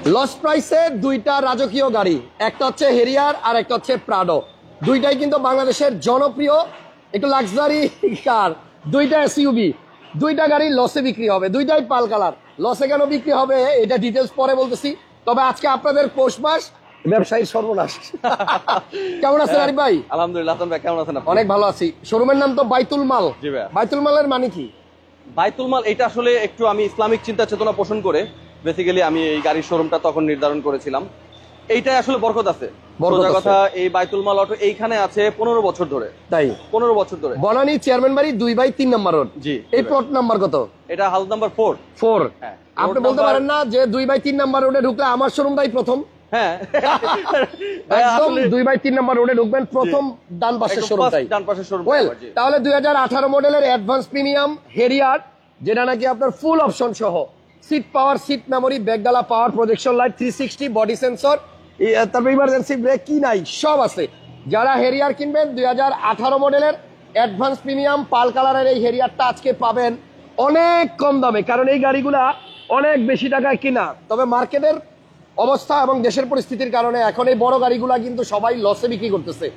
Loss প্রাইসে দুইটা রাজকীয় গাড়ি, একটা হচ্ছে হেরিয়ার আর একটা হচ্ছে প্রাডো। দুইটাই কিন্তু বাংলাদেশের জনপ্রিয় একটু লাক্সারি কার, দুইটা এসইউভি। দুইটা গাড়ি লসে বিক্রি হবে, দুইটাই পাল কালার। লসে কেন বিক্রি হবে এটা ডিটেলস পরে বলতেছি, তবে আজকে আপনাদের পৌষ মাস ব্যবসায়ীর সর্বনাশ। কেমন আছেন আরিফ ভাই? আলহামদুলিল্লাহ, হাসান ভাই কেমন আছেন আপনি? অনেক ভালো আছি। শোরুমের নাম তো বাইতুল মাল। জি ভাই। বাইতুল মালের মানে কি? বাইতুল মাল এটা আসলে একটু আমি ইসলামিক চিন্তা চেতনা পোষণ করে বেসিক্যালি আমি এই গাড়ির শোরুমটা তখন নির্ধারণ করেছিলাম। এইটাই আসলে বরকত আছে। সোজা কথা, এই বাইতুল মাল অটো এইখানে আছে 15 বছর ধরে। তাই 15 বছর ধরে। বনানী চেয়ারম্যান বাড়ি 2/3 নম্বর রোড। জি। এই প্লট নাম্বার কত? এটা হাউস নাম্বার 4। হ্যাঁ। আপনি বলতে পারেন না যে 2/3 নম্বর রোডে ঢুকলে আমার শোরুমটাই প্রথম? হ্যাঁ, একদম 2/3 নম্বর রোডে ঢুকবেন, প্রথম ডান পাশের শোরুমটাই। ডান পাশের শোরুম। ওয়েল, তাহলে 2018 মডেলের অ্যাডভান্স প্রিমিয়াম হেরিয়ার, যেটা নাকি আপনার ফুল অপশন সহ সিট পাওয়ার, সিট মেমোরি, ব্যাকডালা পাওয়ার, প্রজেকশন লাইট, 360 বডি সেন্সর, তারপর ইমার্জেন্সি ব্রেক, কি নাই সব আছে। যারা হেরিয়ার কিনবেন 2018 মডেলের অ্যাডভান্স প্রিমিয়াম পাল কালারের এই হেরিয়ারটা আজকে পাবেন অনেক কম দামে, কারণ এই গাড়িগুলা অনেক বেশি টাকায় কিনা। তবে মার্কেটের অবস্থা এবং দেশের পরিস্থিতির কারণে এখন এই বড় গাড়িগুলা কিন্তু সবাই লসে বিক্রি করতেছে।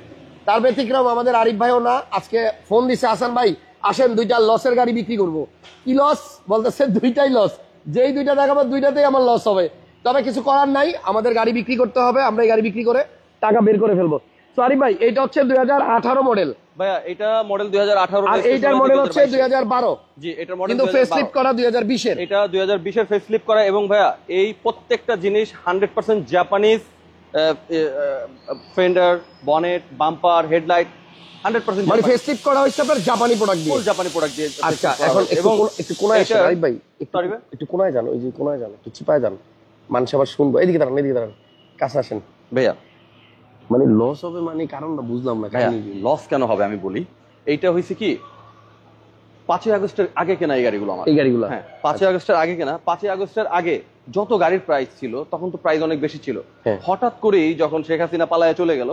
তার ব্যতিক্রম আমাদের আরিফ ভাইও না, আজকে ফোন দিছে হাসান ভাই আসেন দুইটা লসের গাড়ি বিক্রি করব। কি লস বলতেছে? দুইটাই লস। যেই দুইটা দেখাবো দুইটাতেই আমার লস হবে, তবে কিছু করার নাই, আমাদের গাড়ি বিক্রি করতে হবে, আমরা এই গাড়ি বিক্রি করে টাকা বের করে ফেলবো। তো আরিফ ভাই, এইটা হচ্ছে 2018 মডেল ভাইয়া, এটা মডেল 2018 আর এইটার মডেল হচ্ছে 2012। জি, এটার মডেল কিন্তু ফেসলিফট করা 2020 এর। এটা 2020 এর ফেসলিফট করা। এবং ভাইয়া এই প্রত্যেকটা জিনিস 100% Japanese, Fender, bonnet, bumper, headlight 100% মানে ফেসলিফট করা হচ্ছে আপনার জাপানি প্রোডাক্ট দিয়ে। ফুল জাপানি প্রোডাক্ট দিয়ে। আচ্ছা, এখন একটু কোনায় আসেন আরিফ ভাই, একটু কোনায় যান, ওই যে কোনায় যান, একটু চিপায় যান, মানুষ আবার শুনবো। এদিকে দাঁড়ান, এদিকে দাঁড়ান, কাছে আসেন ভাইয়া। মানে লস হবে মানে কারণটা বুঝলাম না। লস কেন হবে আমি বলি। এইটা হয়েছে কি, 5ই আগস্টের আগে কেনা এই গাড়িগুলো আমার। এই গাড়িগুলো হ্যাঁ, 5ই আগস্টের আগে কেনা। 5ই আগস্টের আগে যত গাড়ির প্রাইস ছিল তখন তো প্রাইস অনেক বেশি ছিল। হঠাৎ করেই যখন শেখ হাসিনা পালায় চলে গেল,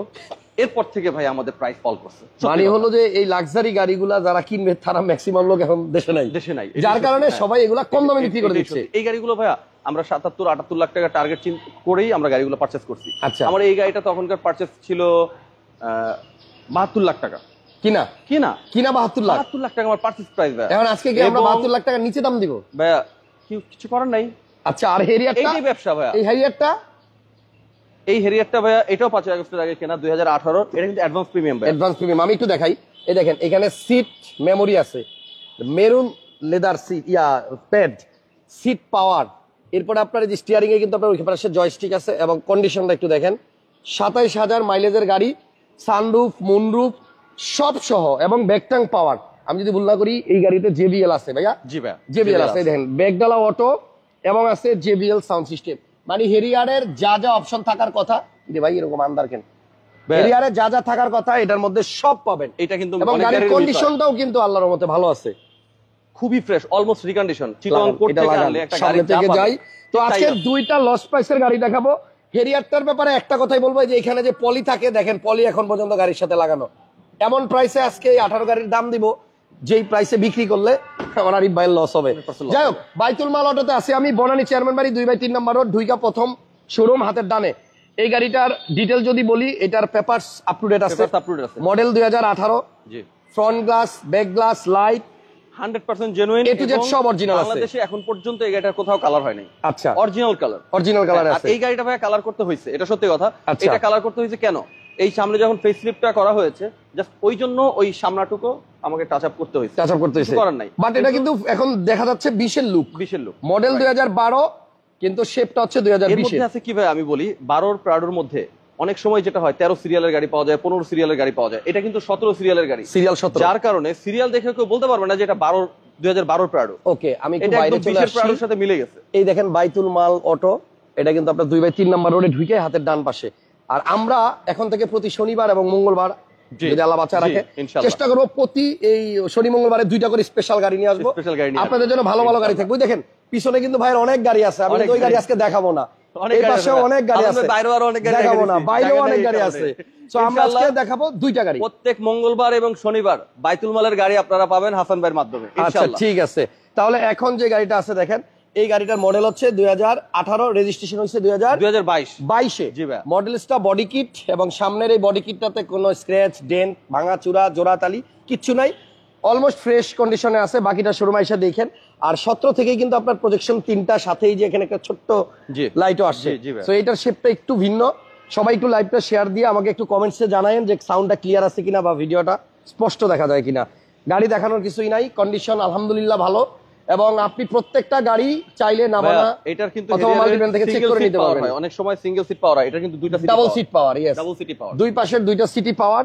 এরপর থেকে ভাই আমাদের প্রাইস ফল করছে। মানে হলো যে এই লাক্সারি গাড়িগুলা যারা কিনবে তারা ম্যাক্সিমাম লোক এখন দেশে নাই, যার কারণে সবাই এগুলা কম দামে বিক্রি করে দিচ্ছে। এই গাড়িগুলো ভাইয়া আমরা 77-78 লাখ টাকা টার্গেট করেই আমরা গাড়িগুলো পারচেজ করছি। আচ্ছা, আমার এই গাড়িটা তখনকার পারচেজ ছিল 72 লাখ টাকা। কিনা 72 লাখ টাকা আমার পারচেজ প্রাইস ভাইয়া। এখন আজকে কি আমরা 72 লাখ টাকা নিচে দাম দিব ভাইয়া? কিছু করার নাই। আচ্ছা, আর হেরিয়ারটা? এইটাই ব্যবসা ভাইয়া। এই হেরিয়ারটা ভাইয়া এটাও 5ই আগস্টের আগে কেনা, 2018। এটা কিন্তু অ্যাডভান্স প্রিমিয়াম ভাই। অ্যাডভান্স প্রিমিয়াম আমি একটু দেখাই। এই দেখেন, এখানে সিট মেমোরি আছে, maroon leather seat, pad, seat power. এরপরে আপনার যে স্টিয়ারিং এ কিন্তু আপনার ওই পাশে জয়স্টিক আছে, এবং কন্ডিশনটা একটু দেখেন। 27,000 মাইলেজের গাড়ি, সানরুফ, মুনরুফ সব সহ, এবং ব্যাকট্যাঙ্ক পাওয়ার। আমি যদি ভুল না করি এই গাড়িতে জেবিএল আছে ভাইয়া। জি ভাইয়া, জেবিএল আছে। দেখেন ব্যাকডালা অটো এবং আছে জেবিএল সাউন্ড সিস্টেম। মানে হেরিয়ারের যা যা অপশন থাকার কথা, ভাই এরকম আন্দার কেন, হেরিয়ারে যা যা থাকার কথা এটার মধ্যে সব পাবেন। এটা কিন্তু এবং গাড়ির কন্ডিশনটাও কিন্তু আল্লাহর রহমতে ভালো আছে, খুবই ফ্রেশ, অলমোস্ট রিকন্ডিশন। চিটং কোর্ট থেকে আনলে একটা গাড়ি থেকে যাই। তো আজকে দুইটা লস প্রাইসের গাড়ি দেখাবো। হেরিয়ারটার ব্যাপারে একটা কথাই বলবো, যে এখানে যে পলি থাকে, দেখেন পলি এখন পর্যন্ত গাড়ির সাথে লাগানো। এমন প্রাইসে আজকে 18 গাড়ির দাম দিব যেই প্রাইসে বিক্রি করলে আমার আরিফ ভাইয়ের লস হবে। যাই হোক, বাইতুল মাল অটোতে আছি আমি, বনানী চেয়ারম্যান বাড়ি 2/3 নম্বর রোড, ঢুইকা প্রথম শোরুম হাতের ডানে। এই গাড়িটার ডিটেল যদি বলি, এটার পেপারস আপ টু ডেট আছে। মডেল 2018। জি। Front glass, back glass, light 100% genuine, A to Z সব অরিজিনাল আছে। বাংলাদেশে এখন পর্যন্ত এই গাড়িটার কোথাও কালার হয় নাই। আচ্ছা, অরিজিনাল কালার আছে। এই গাড়িটা ভাই কালার করতে হয়েছে, এটা সত্যি কথা। আচ্ছা। এটা কালার করতে হয়েছে কেন? এই সামনে যখন ফেসলিফটটা করা হয়েছে, জাস্ট ওই জন্য ওই সামনাটুকু আমাকে টাচ আপ করতে হয়েছে, করার নাই। বাট এটা কিন্তু এখন দেখা যাচ্ছে 20 এর লুক। মডেল 2012, কিন্তু শেপটা হচ্ছে 2020 এর মধ্যে আছে কি ভাই আমি বলি, 12 প্রাডোর মধ্যে অনেক সময় যেটা হয় 13 সিরিয়ালের গাড়ি পাওয়া যায়, 15 সিরিয়ালের গাড়ি পাওয়া যায়। এটা কিন্তু 17 সিরিয়ালের গাড়ি, সিরিয়াল 17, যার কারণে সিরিয়াল দেখে কেউ বলতে পারবে না যে এটা 2012 প্রাডো। ওকে, আমি একটু বাইরে চলে আসছি। প্রাডোর সাথে মিলে গেছে। এই দেখেন বাইতুল মাল অটো, এটা কিন্তু আপনার 2/3 নম্বর রোডে ঢুকে হাতের ডান পাশে। আর আমরা এখন থেকে প্রতি শনিবার এবং মঙ্গলবার, যদি আল্লাহ বাঁচা রাখে, চেষ্টা করবো প্রতি এই শনি মঙ্গলবারে 2টা করে স্পেশাল গাড়ি নিয়ে আসবো আপনাদের জন্য। ভালো ভালো গাড়ি থাকবে। দেখেন পিছনে কিন্তু ভাইয়ের অনেক গাড়ি আছে, আমি ওই গাড়ি আজকে দেখাবো না। এই পাশেও অনেক গাড়ি আছে, দেখাবো না, বাইরেও অনেক গাড়ি আছে। সো আমরা আজকে দেখাবো 2টা গাড়ি। প্রত্যেক মঙ্গলবার এবং শনিবার বাইতুল মালের গাড়ি আপনারা পাবেন হাসান ভাইয়ের মাধ্যমে। আচ্ছা, ঠিক আছে। তাহলে এখন যে গাড়িটা আছে দেখেন, এই গাড়িটার মডেল হচ্ছে 2018, রেজিস্ট্রেশন হচ্ছে 2022 2022-এ। জি ভাই। মডেলসটা বডি কিট, এবং সামনের এই বডি কিটটাতে কোনো স্ক্র্যাচ, ডেন্ট, ভাঙা চূড়া, জোড়াতালি কিচ্ছু নাই, অলমোস্ট ফ্রেশ কন্ডিশনে আছে। বাকিটা শোরুম এসে দেখেন। আর 17 থেকেই কিন্তু আপনার প্রজেকশন 3টা, সাথেই যে এখানে একটা ছোট্ট জি লাইটও আসছে। জি ভাই। সো এটার শেপটা একটু ভিন্ন। সবাই একটু লাইভটা শেয়ার দিয়ে আমাকে একটু কমেন্টসে জানায়েন যে সাউন্ডটা ক্লিয়ার আছে কিনা বা ভিডিওটা স্পষ্ট দেখা যায় কিনা। গাড়ি দেখানোর কিছুই নাই, কন্ডিশন আলহামদুলিল্লাহ ভালো, এবং আপনি প্রত্যেকটা গাড়ি চাইলে নামানা এটার কিন্তু অথবা মাল্টিপ্যান থেকে চেক করে নিতে পারবেন। অনেক সময় সিঙ্গেল সিট পাওয়ার হয়, এটা কিন্তু দুইটা double seat power, yes, double seat power. দুই পাশের দুইটা সিটি পাওয়ার।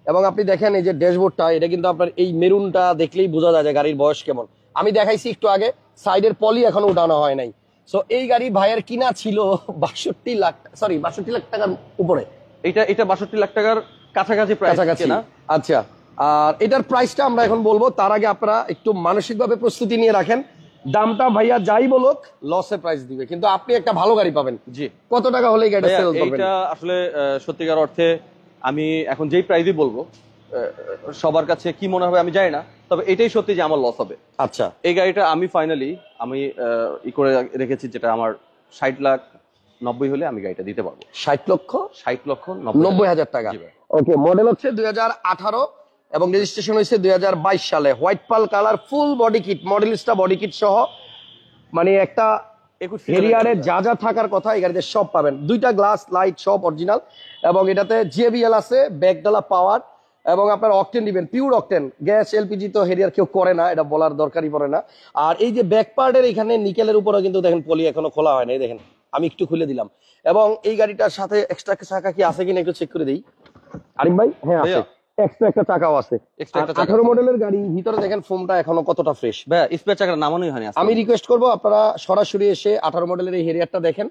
এবং আপনি দেখেন এই যে ড্যাশবোর্ডটা, এটা কিন্তু আপনার এই মেরুনটা দেখলেই বোঝা যায় যে গাড়ির বয়স কেমন। আমি দেখাইছি একটু আগে, সাইডের পলি এখনো উঠানো হয় নাই। সো এই গাড়ি ভাইয়ের কিনা ছিল 62 লাখ, সরি 62 লাখ টাকার উপরে। এটা 62 লাখ টাকার কাছাকাছি প্রাইস কাছাকাছি না? আচ্ছা। আর এটার প্রাইসটা আমরা এখন বলবো, তার আগে আপনারা একটু মানসিকভাবে প্রস্তুতি নিয়ে রাখেন। দামটা ভাইয়া যাই বলুক লসে প্রাইস দিবে, কিন্তু আপনি একটা ভালো গাড়ি পাবেন। জি। কত টাকা হলে এই গাড়িটা সেল করবেন? এটা আসলে সত্যিকার অর্থে আমি এখন যেই প্রাইসই বলবো, সবার কাছে কি মনে হবে আমি জানি না, তবে এটাই সত্যি যে আমার লস হবে। আচ্ছা, এই গাড়িটা আমি ফাইনালি ই করে রেখেছি, যেটা আমার 60,90,000 হলে আমি গাড়িটা দিতে পারবো। 60,90,000 টাকা। জি ভাই। ওকে, মডেল হচ্ছে 2018 এবং রেজিস্ট্রেশন হয়েছে 2022 সালে। হোয়াইট পাল colour, full body kit, Modellista body kit সহ, মানে একটা হেরিয়ারের যা যা থাকার কথা এই গাড়িতে সব পাবেন। দুইটা গ্লাস লাইট সব অরিজিনাল, এবং এটাতে JBL আছে, ব্যাকডালা পাওয়ার, এবং আপনার অকটেন দিবেন পিওর অকটেন। গ্যাস এলপিজি তো হেরিয়ার কেউ করে না, এটা বলার দরকারই পড়ে না। আর এই যে ব্যাক পার্টের এখানে নিকেলের উপরে কিন্তু দেখেন পলি এখনো খোলা হয় না, এই দেখেন আমি একটু খুলে দিলাম। এবং এই গাড়িটার সাথে এক্সট্রা চাকা কি আছে কিনা একটু চেক করে দিই। আরিফ ভাই, হ্যাঁ আছে, এক্সট্রা একটা চাকাও আছে। 18 মডেলের গাড়ি, ভিতরে দেখেন ফোমটা এখনো কতটা ফ্রেশ। ভাই স্পেয়ার চাকাটা নামানোই হয়নি। আমি রিকোয়েস্ট করবো আপনারা সরাসরি এসে 18 মডেলের এই হেরিয়ারটা দেখেন,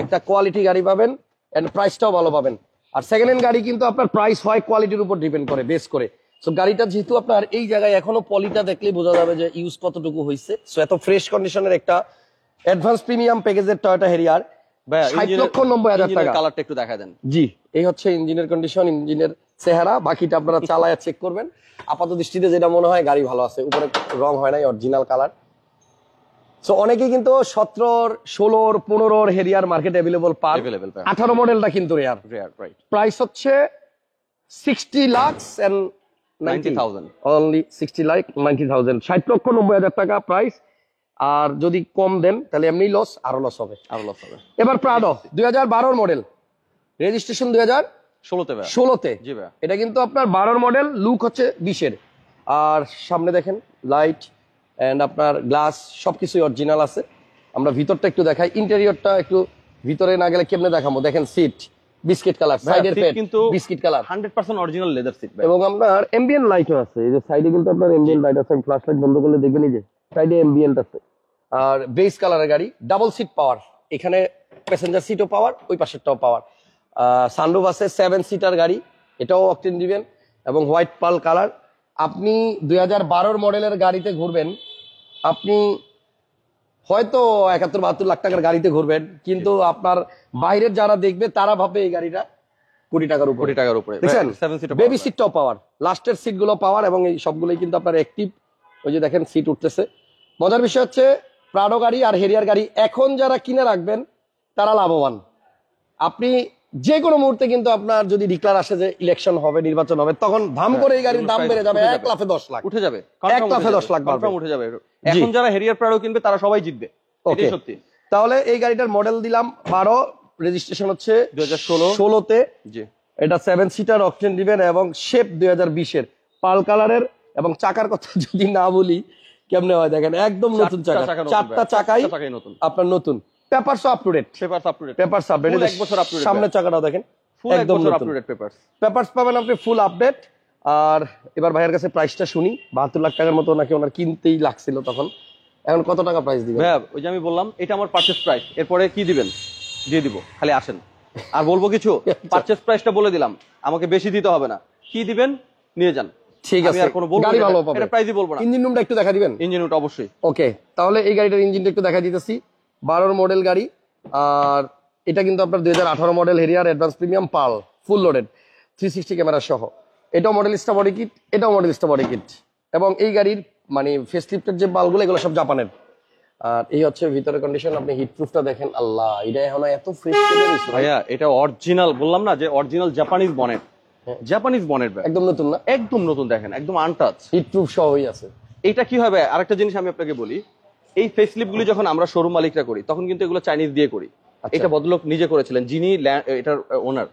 একটা কোয়ালিটি গাড়ি পাবেন, এন্ড প্রাইসটাও ভালো পাবেন। আর সেকেন্ড হ্যান্ড গাড়ি কিন্তু আপনার প্রাইস হয় কোয়ালিটির উপর ডিপেন্ড করে, বেস করে। সো গাড়িটা যেহেতু আপনার এই জায়গায় এখনো পলিটা দেখলেই বোঝা যাবে যে ইউজ কতটুকু হয়েছে। সো এত ফ্রেশ কন্ডিশনের একটা অ্যাডভান্স প্রিমিয়াম প্যাকেজের টয়োটা হেরিয়ার 60,90,000 টাকা। কালারটা একটু দেখা দেন। জি, এই হচ্ছে ইঞ্জিনের কন্ডিশন, ইঞ্জিনের চেহারা। বাকিটা আপনারা চালায়া চেক করবেন। আপাত দৃষ্টিতে যেটা মনে হয় গাড়ি ভালো আছে, উপরে রং হয় নাই, অরিজিনাল কালার। সো অনেকেই কিন্তু 17, 16, 15 হেরিয়ার মার্কেটে অ্যাভেলেবল পান। 18 মডেলটা কিন্তু রেয়ার। প্রাইস হচ্ছে 60,90,000, অনলি 60,90,000, 60,90,000 টাকা প্রাইস। আর যদি কম দেন তাহলে এমনি লস, আরো লস হবে। এবার প্রাডো 2012 মডেল, রেজিস্ট্রেশন 2016-তে। এটা কিন্তু আপনার 12 মডেল, লুক হচ্ছে 20-এর। আর সামনে দেখেন লাইট এন্ড আপনার গ্লাস সবকিছুই অরিজিনাল আছে। আমরা ভিতরটা একটু দেখাই, ইন্টেরিয়রটা একটু ভিতরে না গেলে কেমনে দেখাবো। দেখেন সিট বিস্কিট কালার, সাইডের পেট কিন্তু biscuit colour, 100% original leather seat. এবং আপনার এমবিএন লাইটও আছে। এই যে সাইডে কিন্তু আপনার এমবিএন লাইট আছে, ফ্ল্যাশ লাইট বন্ধ করলে দেখবেন এই যে সাইডে এমবিএন আছে। আর বেস কালারের গাড়ি, ডাবল সিট পাওয়ার, এখানে প্যাসেঞ্জার সিটও পাওয়ার, ওই পাশেরটাও পাওয়ার। সানরুফ আছে, 7 সিটার গাড়ি, এটাও অকটেন দিবেন, এবং হোয়াইট পাল কালার। আপনি 2012 মডেলের গাড়িতে ঘুরবেন, আপনি হয়তো 71-72 লাখ টাকার গাড়িতে ঘুরবেন, কিন্তু আপনার বাইরের যারা দেখবে তারা ভাববে এই গাড়িটা কোটি টাকার উপরে। দেখছেন বেবি সিটটাও পাওয়ার, লাস্টের সিট গুলো পাওয়ার, এবং এই সবগুলোই কিন্তু আপনার অ্যাক্টিভ। ওই যে দেখেন সিট উঠতেছে। মজার বিষয় হচ্ছে প্রাডো গাড়ি আর হেরিয়ার গাড়ি এখন যারা কিনে রাখবেন তারা লাভবান। আপনি যে কোনো মুহূর্তে কিন্তু আপনার যদি ডিক্লার আসে যে ইলেকশন হবে, নির্বাচন হবে, তখন ধাম করে এই গাড়ির দাম বেড়ে যাবে, 1,10,00,000 উঠে যাবে, 1,10,00,000 উঠে যাবে। এখন যারা হেরিয়ার প্রাডো কিনবে তারা সবাই জিতবে, এটাই সত্যি। তাহলে এই গাড়িটার মডেল দিলাম 12, রেজিস্ট্রেশন হচ্ছে 2016-তে। এটা 7 সিটার অকটেন দিবেন, এবং শেপ 2020-এর পাল কালারের। এবং চাকার কথা যদি না বলি কেমনে হয় দেখেন, একদম নতুন চাকা, 4টা চাকাই আপনার নতুন। পেপারস আপ টু ডেট, এক বছর আপ টু ডেট। সামনের চাকাটাও দেখেন একদম নতুন, পেপারস পাবেন আপনি ফুল আপডেট। আর এবার ভাইয়ের কাছে প্রাইসটা শুনি। 72 লাখ টাকার মতো নাকি ওনার কিনতেই লাগছিল তখন, এখন কত টাকা প্রাইস দিবেন? ভাই ওই যে আমি বললাম এটা আমার পারচেজ প্রাইস, এরপরে কি দিবেন দিয়ে দিব, খালি আসেন। আর বলবো কিছু, পারচেজ প্রাইসটা বলে দিলাম, আমাকে বেশি দিতে হবে না, কি দিবেন নিয়ে যান। ঠিক আছে, গাড়ি ভালো পাবে, এটা প্রাইসই বলবো না। ইঞ্জিন রুমটা একটু দেখা দিবেন? ইঞ্জিন রুমটা অবশ্যই। ওকে, তাহলে এই গাড়িটার ইঞ্জিনটা একটু দেখা দিতেছি। 12 মডেল গাড়ি, আর এটা কিন্তু আপনার 2018 মডেল হেরিয়ার অ্যাডভান্স প্রিমিয়াম পাল, ফুল লোডেড, 360 ক্যামেরা সহ। এটাও মডেলিস্টা বডি কিট, এটাও মডেলিস্টা বডি কিট। এবং এই গাড়ির মানে ফেসলিফটের যে বালগুলো এগুলো সব জাপানের। আর এই হচ্ছে ভিতরে কন্ডিশন, আপনি হিট প্রুফটা দেখেন, আল্লাহ এটা এখন এত ফ্রেশ ভাইয়া এটা অরিজিনাল, বললাম না যে original Japanese bonnet, Japanese bonnet bag, একদম নতুন না, একদম নতুন, দেখেন একদম আনটাচ, হিট প্রুফ সহই আছে। এটা কি হবে, আরেকটা জিনিস আমি আপনাকে বলি, এই ফেসলিফট গুলি যখন আমরা শোরুম মালিকরা করি তখন কিন্তু এগুলো চাইনিজ দিয়ে করি। এটা ভদ্রলোক নিজে করেছিলেন, যিনি এটার ওনার,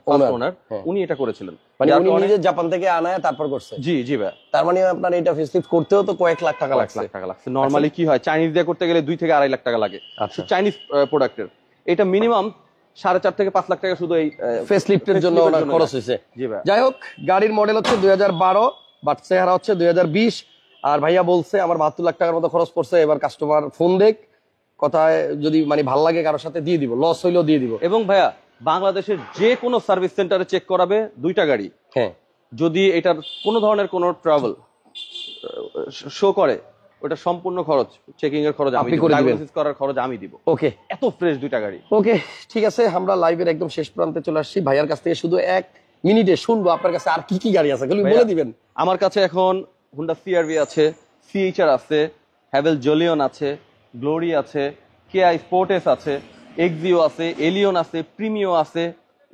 উনি এটা করেছিলেন, মানে উনি নিজে জাপান থেকে আনায় তারপর করছে। জি জি ভাই। তার মানে আপনার এটা ফেসলিফট করতেও তো কয়েক লাখ টাকা লাগছে। নরমালি কি হয়, চাইনিজ দিয়ে করতে গেলে 2 থেকে 2.5 লাখ টাকা লাগে চাইনিজ প্রোডাক্টের। এটা মিনিমাম 4.5 থেকে 5 লাখ টাকা শুধু এই ফেসলিফটের জন্য খরচ হয়েছে। জি ভাই। যাই হোক, গাড়ির মডেল হচ্ছে 2012, বাট চেহারা হচ্ছে 2020। আর ভাইয়া বলছে আমার 72 লাখ টাকার মতো খরচ পড়ছে, এবার কাস্টমার ফোন দেখ, কথায় যদি মানে ভাল লাগে কারোর সাথে দিয়ে দিব, লস হইলেও দিয়ে দিব। এবং ভাইয়া বাংলাদেশের যে কোনো সার্ভিস সেন্টারে চেক করাবে 2টা গাড়ি, হ্যাঁ যদি এটার কোনো ধরনের কোনো ট্রাভেল শো করে ওটা সম্পূর্ণ খরচ, চেকিং এর খরচ আমি দিব, ডায়াগনোসিস করার খরচ আমি দিব। ওকে, এত ফ্রেশ 2টা গাড়ি। ওকে ঠিক আছে, আমরা লাইভের একদম শেষ প্রান্তে চলে আসছি। ভাইয়ার কাছ থেকে শুধু 1 মিনিটে শুনবো আপনার কাছে আর কি কি গাড়ি আছে, বলে দিবেন। আমার কাছে এখন হুন্ডা সিআরভি আছে, সিএইচআর আছে, হ্যাভেল জলিয়ন আছে, গ্লোরি আছে, কেয়া স্পোর্টেস আছে, এক্সিও আছে, এলিয়ন আছে, প্রিমিও আছে,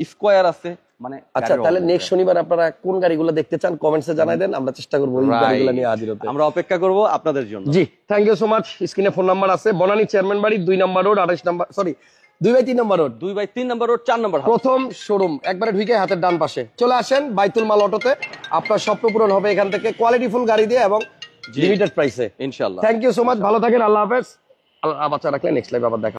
স্কোয়ার আছে। মানে আচ্ছা, তাহলে নেক্সট শনিবার আপনারা কোন গাড়িগুলো দেখতে চান কমেন্টসে জানাই দেন, আমরা চেষ্টা করবো এই গাড়িগুলো নিয়ে হাজির হতে। আমরা অপেক্ষা করব আপনাদের জন্য। জি, থ্যাংক ইউ সো মাচ। স্ক্রিনে ফোন নাম্বার আছে, বনানী চেয়ারম্যান বাড়ি 2 নম্বর রোড 28 নম্বর, সরি 2/3 নম্বর রোড, 2/3 নম্বর রোড 4 নম্বর, প্রথম শোরুম, একবারে ঢুকে হাতের ডান পাশে। চলে আসেন বাইতুল মাল অটোতে, আপনার স্বপ্ন পূরণ হবে এখান থেকে কোয়ালিটি ফুল গাড়ি দিয়ে এবং লিমিটেড প্রাইসে, ইনশাআল্লাহ। থ্যাংক ইউ সো মাচ, ভালো থাকেন, আল্লাহ হাফেজ। আল্লাহ বাচ্চা রাখলে নেক্সট লাইভ আবার দেখা।